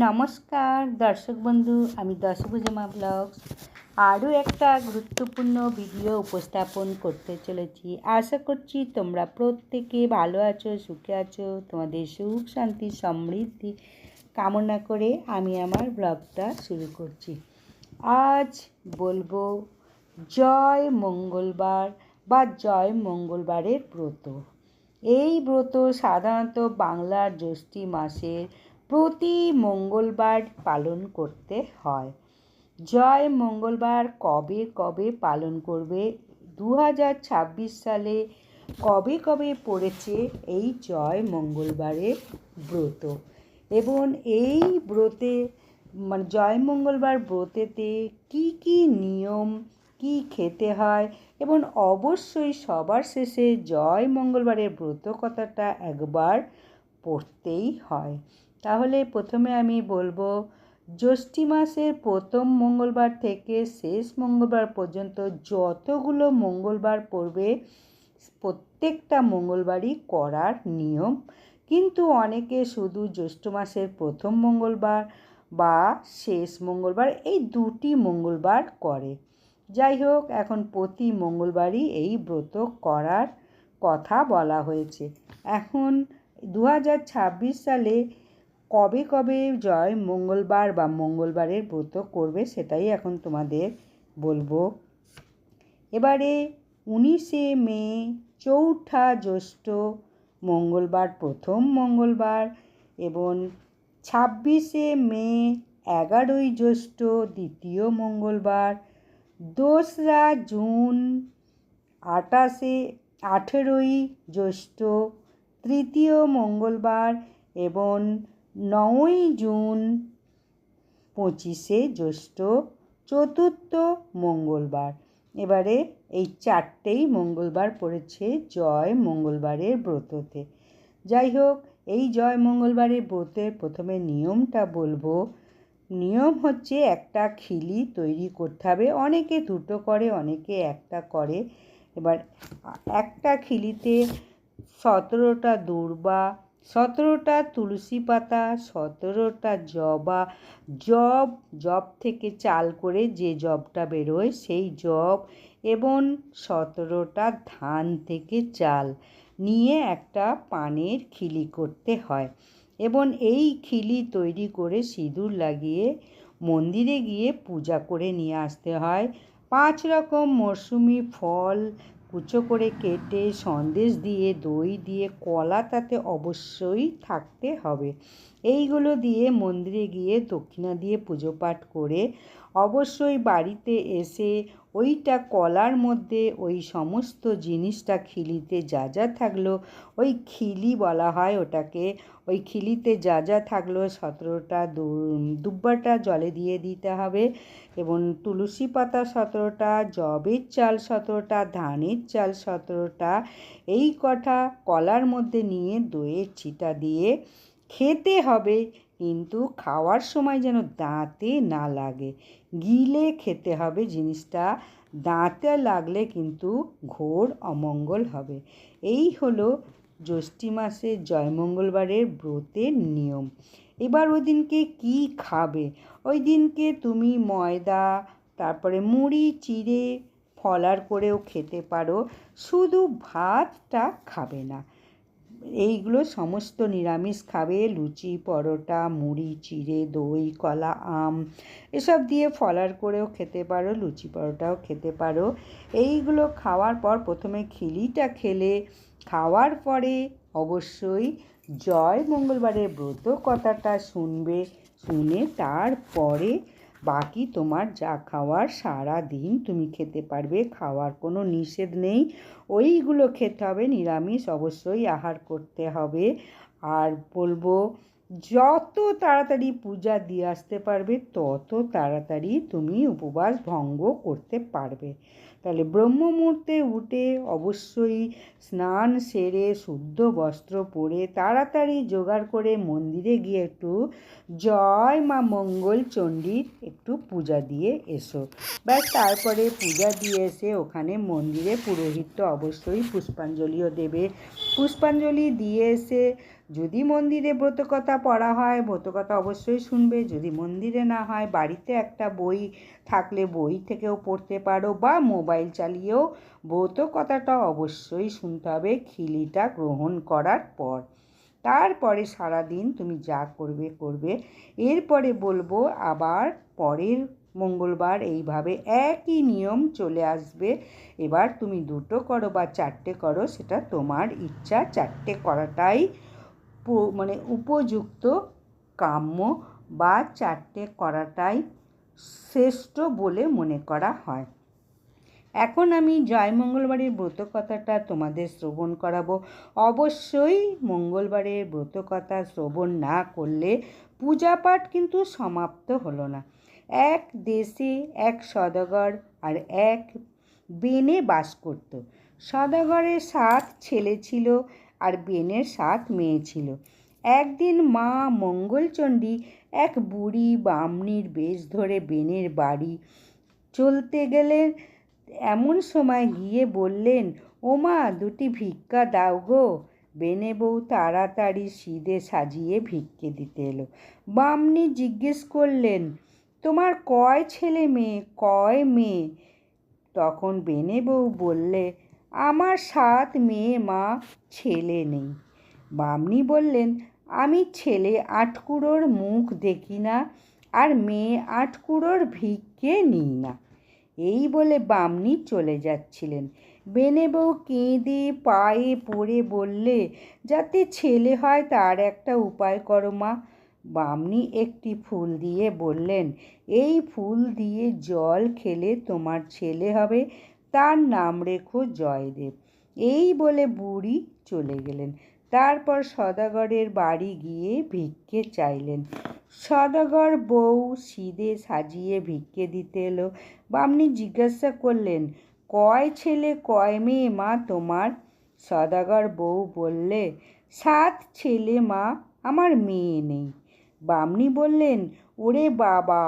নমস্কার দর্শক বন্ধু, আমি দশভুজা ব্লগস আরও একটা গুরুত্বপূর্ণ ভিডিও উপস্থাপন করতে চলেছি। আশা করছি তোমরা প্রত্যেকে ভালো আছো, সুখে আছো। তোমাদের সুখ শান্তি সমৃদ্ধি কামনা করে আমি আমার ব্লগটা শুরু করছি। আজ বলবো জয় মঙ্গলবার বা জয় মঙ্গলবারের ব্রত। এই ব্রত সাধারণত বাংলার জ্যৈষ্ঠ মাসের প্রতি মঙ্গলবার পালন করতে হয়। জয় মঙ্গলবার কবে কবে পালন করবে, 2026 সালে কবে কবে পড়েছে এই জয় মঙ্গলবারের ব্রত, এবং এই ব্রতে জয় মঙ্গলবার ব্রতেতে কি কি নিয়ম, কি খেতে হয়, এবং অবশ্যই সবার শেষে জয় মঙ্গলবারের ব্রত কথাটা একবার পড়তেই হয়। তাহলে প্রথমে আমি বলবো, জ্যৈষ্ঠ মাসের প্রথম মঙ্গলবার থেকে শেষ মঙ্গলবার পর্যন্ত যতগুলো মঙ্গলবার পড়বে প্রত্যেকটা মঙ্গলবারই করার নিয়ম, কিন্তু অনেকে শুধু জ্যৈষ্ঠ মাসের প্রথম মঙ্গলবার বা শেষ মঙ্গলবার এই দুটি মঙ্গলবার করে। যাই হোক, এখন প্রতি মঙ্গলবারই এই ব্রত করার কথা বলা হয়েছে। এখন 2026 সালে কবে কবে জয় মঙ্গলবার বা মঙ্গলবারের ব্রত করবে সেটাই এখন তোমাদের বলবো। এবারে 19শে মে চৌঠা জ্যৈষ্ঠ মঙ্গলবার প্রথম মঙ্গলবার, এবং 26শে মে 11ই জ্যৈষ্ঠ দ্বিতীয় মঙ্গলবার, 2রা জুন 18ই জ্যৈষ্ঠ তৃতীয় মঙ্গলবার, এবং 9ই জুন 25শে জ্যৈষ্ঠ চতুর্থ মঙ্গলবার। এবারে এই চারটেই মঙ্গলবার পড়েছে জয় মঙ্গলবারের ব্রততে। যাই হোক, এই জয় মঙ্গলবারের ব্রতের প্রথমে নিয়মটা বলবো। নিয়ম হচ্ছে একটা খিলি তৈরি করতে হবে। অনেকে দুটো করে, অনেকে একটা করে। এবার একটা খিলিতে 17টা দূর্বা, 17টা তুলসী পাতা, 17টা জবা, জব থেকে চাল করে যে জবটা বেরোয় সেই জব, এবং 17টা ধান থেকে চাল নিয়ে একটা পানের খিলি করতে হয়, এবং এই খিলি তৈরি করে সিঁদুর লাগিয়ে মন্দিরে গিয়ে পূজা করে নিয়ে আসতে হয়। 5 রকম মরশুমি ফল কুচো করে কেটে সন্দেশ দিয়ে, দই দিয়ে, কলা তাতে অবশ্যই থাকতে হবে। এইগুলো দিয়ে মন্দিরে গিয়ে দক্ষিণা দিয়ে পুজো পাঠ করে অবশ্যই বাড়িতে এসে ওইটা কলার মধ্যে ওই সমস্ত জিনিসটা খিলিতে যা যা থাকলো, ওই খিলি বলা হয় ওটাকে, ওই খিলিতে যা যা থাকলো 17টা দুব্বাটা জলে দিয়ে দিতে হবে, এবং তুলসী পাতা 17টা, জবের চাল 17টা, ধানের চাল 17টা, এই কটা কলার মধ্যে নিয়ে দইয়ের ছিটা দিয়ে খেতে হবে। কিন্তু খাওয়ার সময় যেন দাঁতে না লাগে, গিলে খেতে হবে জিনিসটা। দাঁতে লাগলে কিন্তু ঘোর অমঙ্গল হবে। এই হলো জ্যৈষ্ঠ মাসে জয় মঙ্গলবারের ব্রতের নিয়ম। এবার ওই দিনকে কী খাবে? ওই দিনকে তুমি ময়দা, তারপরে মুড়ি চিড়ে ফলার করেও খেতে পারো, শুধু ভাতটা খাবে না। এইগুলো সমস্ত নিরামিষ খাবে। লুচি, পরোটা, মুড়ি চিড়ে, দই, কলা, আম এসব দিয়ে ফলার করেও খেতে পারো, লুচি পরোটাও খেতে পারো। এইগুলো খাওয়ার পর প্রথমে খিলিটা খেলে, খাওয়ার পরে অবশ্যই জয় মঙ্গলবারের ব্রত কথাটা শুনবে। শুনে তারপরে বাকি তোমার যা খাওয়ার সারা দিন তুমি খেতে পারবে, খাওয়ার কোনো নিষেধ নেই। ওইগুলো খেতে হবে, নিরামিষ অবশ্যই আহার করতে হবে। আর বলবো, যত তাড়াতাড়ি পূজা দিয়ে আসতে পারবে তত তাড়াতাড়ি তুমি উপবাস ভঙ্গ করতে পারবে। তাহলে ব্রহ্ম মুহূর্তে উঠে অবশ্যই স্নান সেরে শুদ্ধ বস্ত্র পরে তাড়াতাড়ি জোগাড় করে মন্দিরে গিয়ে একটু জয় মা মঙ্গল চণ্ডীর একটু পূজা দিয়ে এসো। ব্যাস, তারপরে পূজা দিয়ে এসে ওখানে মন্দিরে পুরোহিত অবশ্যই পুষ্পাঞ্জলিও দেবে। পুষ্পাঞ্জলি দিয়ে এসে যদি মন্দিরে ব্রতকথা পড়া হয় ব্রতকথা অবশ্যই শুনবে, যদি মন্দিরে না হয় বাড়িতে একটা বই থাকলে বই থেকেও পড়তে পারো, বা মোবাইল চালিয়েও ব্রতকথাটা অবশ্যই শুনতে হবে খিলিটা গ্রহণ করার পর। তারপরে সারাদিন তুমি যা করবে করবে। এরপরে বলবো আবার পরের মঙ্গলবার এইভাবে একই নিয়ম চলে আসবে। এবার তুমি 2টো করো বা 4টে করো, সেটা তোমার ইচ্ছা। 4টে করাটাই মানে উপযুক্ত, কাম্য, বা 4টে করাটাই শ্রেষ্ঠ বলে মনে করা হয়। এখন আমি জয় মঙ্গলবারের ব্রতকথাটা তোমাদের শ্রবণ করাবো। অবশ্যই মঙ্গলবারের ব্রতকথা শ্রবণ না করলে পূজাপাঠ কিন্তু সমাপ্ত হলো না। এক দেশে এক সদাগর আর এক বেনে বাস করত। সদাগরের 7 ছেলে ছিল আর বেনের 7 মেয়ে ছিল। একদিন মা মঙ্গলচণ্ডী এক বুড়ি বামনির বেশ ধরে বেনের বাড়ি চলতে গেলেন। এমন সময় গিয়ে বললেন, ওমা 2টি ভিক্ষা দাও গো। বেনে বউ তাড়াতাড়ি সিদে সাজিয়ে ভিক্ষে দিতে এলো। বামনি জিজ্ঞেস করলেন, তোমার কয় ছেলে মেয়ে, কয় মেয়ে? তখন বেনে বউ বললে, আমার 7 মেয়ে মা, ছেলে নেই। বামনি বললেন, আমি ছেলে 8 কুঁড়োর মুখ দেখি না আর মেয়ে 8 কুঁড়োর ভিক্ষে নিই না। এই বলে বামনি চলে যাচ্ছিলেন। বেনে বউ কেঁদে পায়ে পড়ে বললে, যাতে ছেলে হয় তার একটা উপায় করো মা। বামনি একটি ফুল দিয়ে বললেন, এই ফুল দিয়ে জল খেলে তোমার ছেলে হবে, তার নাম রেখো জয়দেব। এই বলে বুড়ি চলে গেলেন। তারপর সদাগরের বাড়ি গিয়ে ভিক্ষে চাইলেন। সদাগর বউ সিদে সাজিয়ে ভিক্ষে দিতে এলো। বামনি জিজ্ঞাসা করলেন, কয় ছেলে কয় মেয়ে মা তোমার? সদাগর বউ বললে, 7 ছেলে মা, আমার মেয়ে নেই। বামনি বললেন, ওরে বাবা,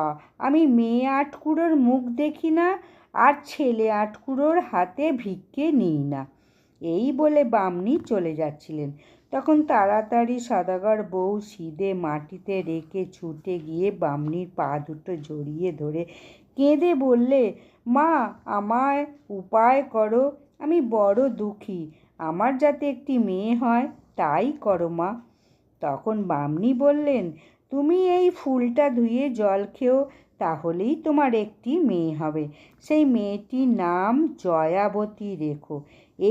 আমি মেয়ে 8 কুঁড়োর মুখ দেখি না আর ছেলে 8 কুঁড়োর হাতে ভিক্ষে নিই না। এই বলে বামনি চলে যাচ্ছিলেন। তখন তাড়াতাড়ি সদাগর বউ সিদে মাটিতে রেখে ছুটে গিয়ে বামনির পা দুটো জড়িয়ে ধরে কেঁদে বললে, মা আমায় উপায় করো, আমি বড় দুঃখী, আমার যাতে একটি মেয়ে হয় তাই করো মা। তখন বামনি বললেন, তুমি এই ফুলটা ধুয়ে জল খেও, তাহলেই তোমার একটি মেয়ে হবে। সেই মেয়েটির নাম জয়াবতী রেখো।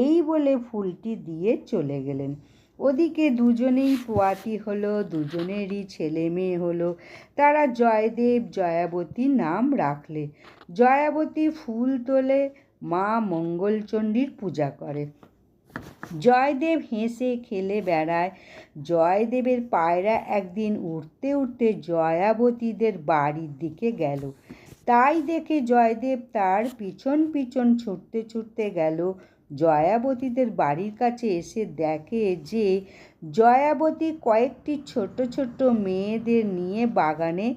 এই বলে ফুলটি দিয়ে চলে গেলেন। ওদিকে দুজনেই পোয়াতি হলো, দুজনেরই ছেলে মেয়ে হলো। তারা জয়দেব জয়াবতী নাম রাখলে। জয়াবতী ফুল তোলে, মা মঙ্গলচণ্ডীর পূজা করে। জয়দেব হেসে খেলে বেড়ায়। জয়দেবের পায়রা একদিন উড়তে উড়তে জয়াবতীদের বাড়ির দিকে গেল। তাই দেখে জয়দেব তার পিছন পিছন ছুটতে ছুটতে গেল। জয়াবতীদের বাড়ির কাছে এসে দেখে যে জয়াবতী কয়েকটি ছোট ছোট মেয়েদের নিয়ে বাগানে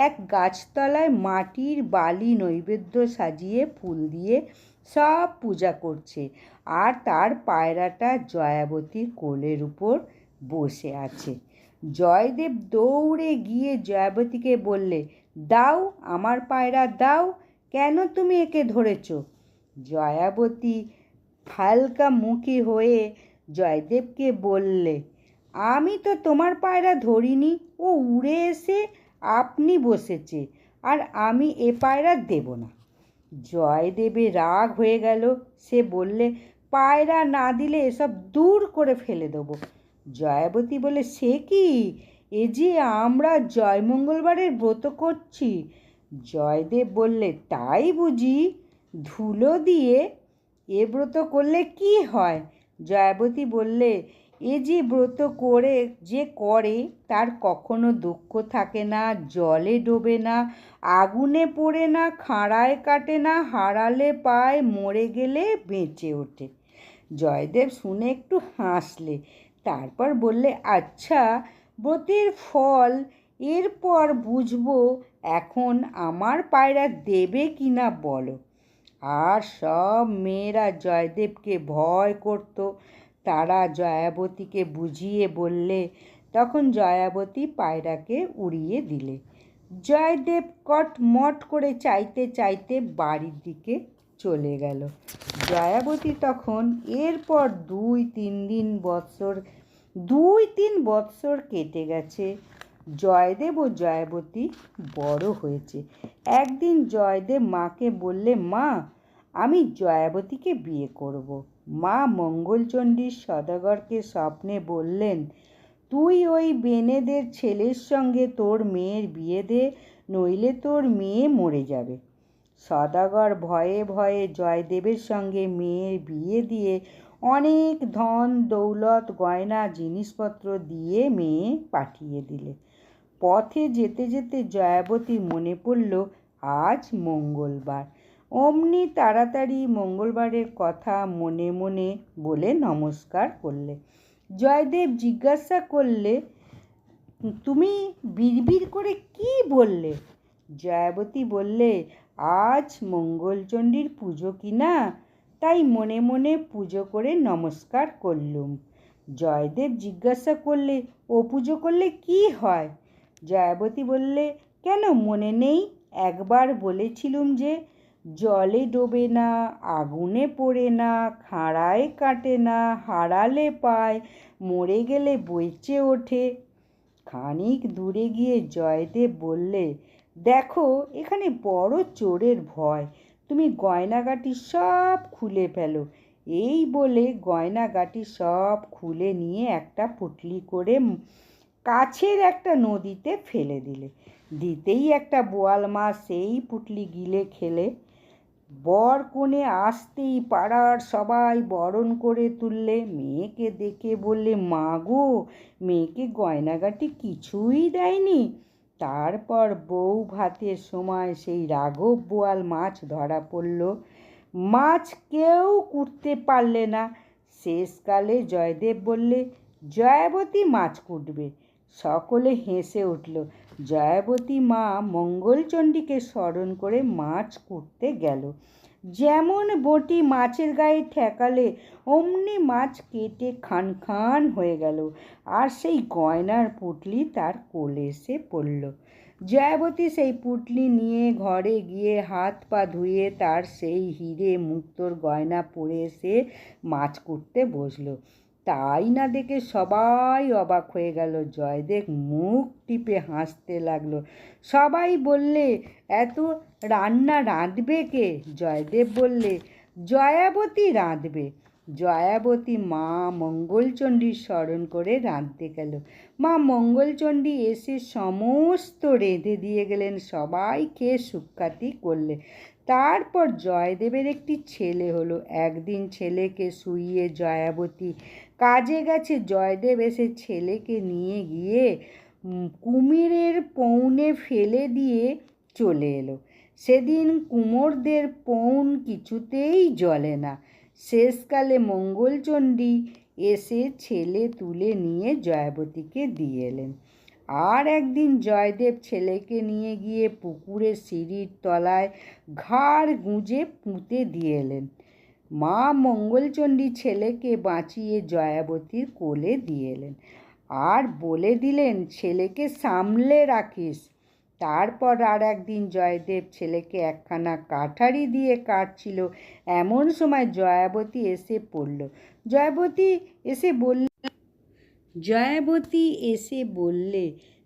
এক গাছতলায় মাটির বালি নৈবেদ্য সাজিয়ে ফুল দিয়ে সব পূজা করছে, আর তার পায়রাটা জয়াবতীর কোলের উপর বসে আছে। জয়দেব দৌড়ে গিয়ে জয়াবতীকে বললে, দাও আমার পায়রা দাও, কেন তুমি একে ধরেছ? জয়াবতী হালকা মুখী হয়ে জয়দেবকে বললে, আমি তো তোমার পায়রা ধরিনি, ও উড়ে এসে আপনি বসেছে, আর আমি এ পায়রা দেব না। জয়দেবের রাগ হয়ে গেল। সে বললে, পায়রা না দিলে এসব দূর করে ফেলে দেবো। জয়াবতী বলে, সে কি, এ যে আমরা জয়মঙ্গলবারের ব্রত করছি। জয়দেব বললে, তাই বুঝি, ধুলো দিয়ে এ ব্রত করলে কি হয়? জয়াবতী বললে, এ যে ব্রত করে তার কখনো দুঃখ থাকে না, জলে ডোবে না, আগুনে পোড়ে না, খাঁড়ায় কাটে না, হারালে পায়, মরে গেলে বেঁচে ওঠে। জয়দেব শুনে একটু হাসলে। তারপর বললে, আচ্ছা, ব্রতের ফল এরপর বুঝবো, এখন আমার পায়রা দেবে কি না বলো। আর সব মেয়েরা জয়দেবকে ভয় করত। তারা জয়াবতীকে বুঝিয়ে বললে, তখন জয়াবতী পায়রাকে উড়িয়ে দিলে। জয়দেব কটমট করে চাইতে চাইতে বাড়ির দিকে চলে গেল। জয়াবতী তখন এরপর 2-3 বৎসর কেটে গেছে। জয়দেব ও জয়াবতী বড় হয়েছে। একদিন জয়দেব মাকে বললে, মা, আমি জয়াবতীকে বিয়ে করব। মা মঙ্গলচণ্ডী সদাগরকে স্বপ্নে বললেন, তুই ওই বেনেদের ছেলের সঙ্গে তোর মেয়ের বিয়ে দে, নইলে তোর মেয়ে মরে যাবে। সদাগর ভয়ে ভয়ে জয়দেবের সঙ্গে মেয়ের বিয়ে দিয়ে অনেক ধন দৌলত গয়না জিনিসপত্র দিয়ে মেয়ে পাঠিয়ে দিলে। পথে যেতে যেতে জয়াবতীর মনে পড়ল আজ মঙ্গলবার। অমনি তাড়াতাড়ি মঙ্গলবারের কথা মনে মনে বলে নমস্কার করলে। জয়দেব জিজ্ঞাসা করলে, তুমি বিড়বিড় করে কি বললে? জয়াবতী বললে, আজ মঙ্গলচণ্ডীর পুজো কিনা, তাই মনে মনে পুজো করে নমস্কার করলুম। জয়দেব জিজ্ঞাসা করলে, ও পুজো করলে কি হয়? জয়াবতী বললে, কেন মনে নেই? একবার বলেছিলুম যে জলে ডোবে না, আগুনে পোড়ে না, খাঁড়ায় কাটে না, হারালে পায়, মরে গেলে বেঁচে ওঠে। খানিক দূরে গিয়ে জয়দেব বললে, দেখো, এখানে বড় চোরের ভয়, তুমি গয়নাগাটি সব খুলে ফেলো। এই বলে গয়নাগাটি সব খুলে নিয়ে একটা পুটলি করে কাছের একটা নদীতে ফেলে দিলে। দিতেই একটা বোয়াল মাছ সেই পুটলি গিলে খেলে। বর কনে আসতেই পাড়ার সবাই বরণ করে তুললে। মেয়েকে দেখে বললে, মা গো, মেয়েকে গয়নাগাটি কিছুই দেয়নি? তারপর বউ ভাতের সময় সেই রাঘব বোয়াল মাছ ধরা পড়ল। মাছ কেউ কুটতে পারলে না। শেষকালে জয়দেব বললে, জয়াবতী মাছ কুটবে। সকলে হেসে উঠল। জয়াবতী মা মঙ্গলচণ্ডীকে স্মরণ করে মাছ কুটতে গেল। যেমন বঁটি মাছের গায়ে ঠেকালে, অমনি মাছ কেটে খান খান হয়ে গেল, আর সেই গয়নার পুটলি তার কোলে এসে পড়ল। জয়াবতী সেই পুটলি নিয়ে ঘরে গিয়ে হাত পা ধুয়ে তার সেই হিরে মুক্তোর গয়না পরে এসে মাছ কুটতে বসলো। তাই না দেখে সবাই অবাক হয়ে গেল। জয়দেব মুখ টিপে হাসতে লাগলো। সবাই বললে, এত রান্না রাঁধবে কে? জয়দেব বললে, জয়াবতী রাঁধবে। জয়াবতী মা মঙ্গলচণ্ডীর স্মরণ করে রাঁধতে গেল। মা মঙ্গলচণ্ডী এসে সমস্ত রেঁধে দিয়ে গেলেন। সবাই খেয়ে সুখ্যাতি করলে। তারপর জয়দেবের একটি ছেলে হলো। একদিন ছেলেকে শুইয়ে জয়াবতী কাজে গেছে। জয়দেব এসে ছেলেকে নিয়ে গিয়ে কুমিরের পৌনে ফেলে দিয়ে চলে এলো। সেদিন কুমোরদের পৌন কিছুতেই জ্বলে না। শেষকালে মঙ্গলচণ্ডী এসে ছেলে তুলে নিয়ে জয়াবতীকে দিয়ে এলেন। আর একদিন জয়দেব ছেলেকে নিয়ে গিয়ে পুকুরের সিঁড়ির তলায় ঘাড় গুঁজে পুঁতে দিয়ে এলেন। মা মঙ্গলচণ্ডী ছেলেকে বাঁচিয়ে জয়াবতীর কোলে দিয়ে এলেন, আর বলে দিলেন, ছেলেকে সামলে রাখিস। তারপর আর একদিন জয়দেব ছেলেকে একখানা কাঠারি দিয়ে কাটছিল। এমন সময় জয়াবতী এসে পড়ল। জয়াবতী এসে বললে,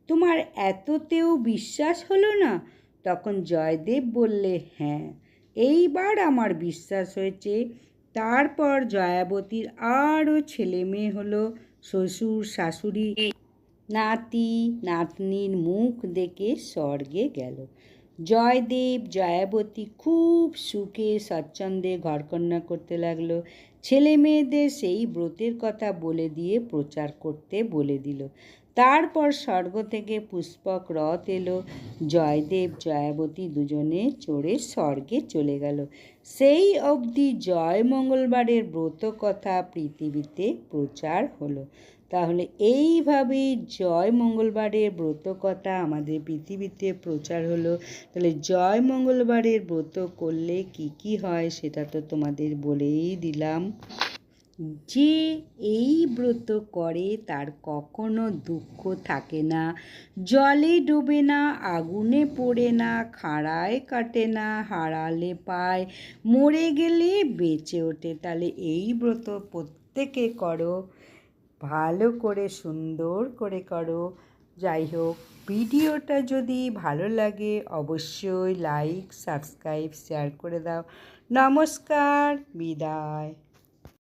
তোমার এততেও বিশ্বাস হলো না? তখন জয়দেব বললে, হ্যাঁ, এইবার আমার বিশ্বাস হয়েছে। তারপর জয়াবতীর আরও ছেলে মেয়ে হলো। শ্বশুর শাশুড়ি নাতি নাতনির মুখ দেখে স্বর্গে গেল। জয়দেব জয়াবতী খুব সুখে স্বচ্ছন্দে ঘরকন্না করতে লাগলো। ছেলে মেয়েদের সেই ব্রতের কথা বলে দিয়ে প্রচার করতে বলে দিল। তারপর স্বর্গ থেকে পুষ্পক রথ এলো। জয়দেব জয়াবতী দুজনে চড়ে স্বর্গে চলে গেল। সেই অবধি জয় মঙ্গলবারের ব্রত কথা পৃথিবীতে প্রচার হলো। তাহলে এইভাবেই জয় মঙ্গলবারের ব্রত কথা আমাদের পৃথিবীতে প্রচার হলো। তাহলে জয় মঙ্গলবারের ব্রত করলে কি কি হয় সেটা তো তোমাদের বলেই দিলাম। যে এই ব্রত করে তার কখনো দুঃখ থাকে না, জলে ডোবে না, আগুনে পোড়ে না, খাড়ায় কাটে না, হারালে পায়, মরে গেলে বেঁচে ওঠে। তাহলে এই ব্রত প্রত্যেকে করো, ভালো করে সুন্দর করে করো। যাই হোক, ভিডিওটা যদি ভালো লাগে অবশ্যই লাইক, সাবস্ক্রাইব, শেয়ার করে দাও। নমস্কার, বিদায়।